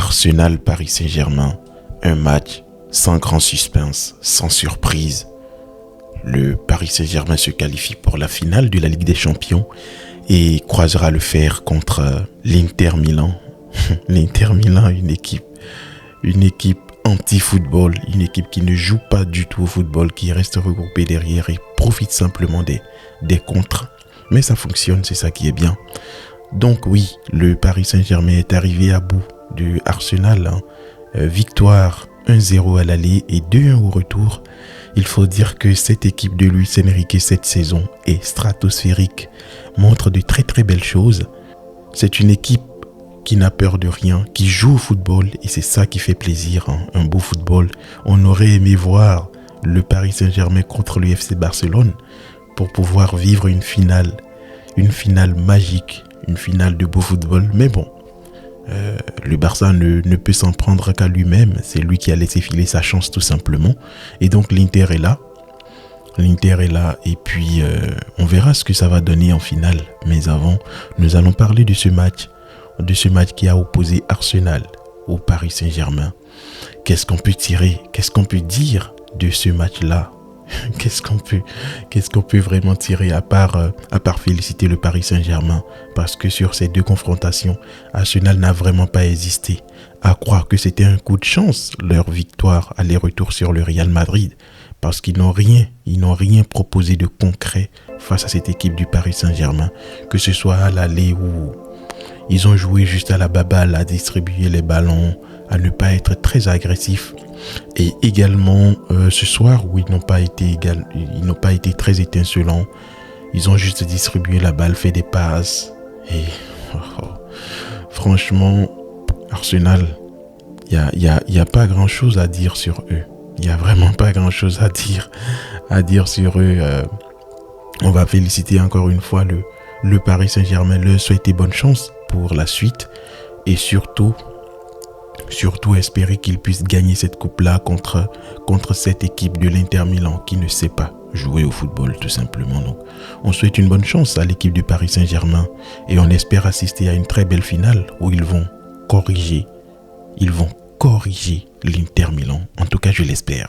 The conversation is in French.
Arsenal-Paris Saint-Germain, un match sans grand suspense, sans surprise. Le Paris Saint-Germain se qualifie pour la finale de la Ligue des Champions et croisera le fer contre l'Inter Milan. L'Inter Milan, une équipe anti-football, une équipe qui ne joue pas du tout au football, qui reste regroupée derrière et profite simplement des contres. Mais ça fonctionne, c'est ça qui est bien. Donc oui, le Paris Saint-Germain est arrivé à bout de Arsenal. Victoire 1-0 à l'aller et 2-1 au retour. Il faut dire que cette équipe de Luis Enrique cette saison est stratosphérique, montre de très très belles choses. C'est une équipe qui n'a peur de rien, qui joue au football et c'est ça qui fait plaisir, un beau football. On aurait aimé voir le Paris Saint-Germain contre le FC Barcelone pour pouvoir vivre une finale magique, une finale de beau football. Mais bon, le Barça ne peut s'en prendre qu'à lui-même. C'est lui qui a laissé filer sa chance tout simplement. Et donc l'Inter est là. Et puis on verra ce que ça va donner en finale. Mais avant, nous allons parler de ce match qui a opposé Arsenal au Paris Saint-Germain. Qu'est-ce qu'on peut tirer? Qu'est-ce qu'on peut dire de ce match-là? Qu'est-ce qu'on peut vraiment tirer à part féliciter le Paris Saint-Germain, parce que sur ces deux confrontations, Arsenal n'a vraiment pas hésité à croire que c'était un coup de chance, leur victoire aller-retour sur le Real Madrid, parce qu'ils n'ont rien proposé de concret face à cette équipe du Paris Saint-Germain, que ce soit à l'aller où ils ont joué juste à la baballe, à distribuer les ballons, à ne pas être très agressifs. Et également ce soir où ils n'ont pas été très étincelants, ils ont juste distribué la balle, fait des passes. Et franchement, Arsenal, il y a pas grand chose à dire sur eux. Il y a vraiment pas grand chose à dire sur eux. On va féliciter encore une fois le Paris Saint-Germain, leur souhaiter bonne chance pour la suite et surtout espérer qu'ils puissent gagner cette coupe-là contre cette équipe de l'Inter Milan qui ne sait pas jouer au football tout simplement. Donc, on souhaite une bonne chance à l'équipe du Paris Saint-Germain et on espère assister à une très belle finale où ils vont corriger l'Inter Milan. En tout cas, je l'espère.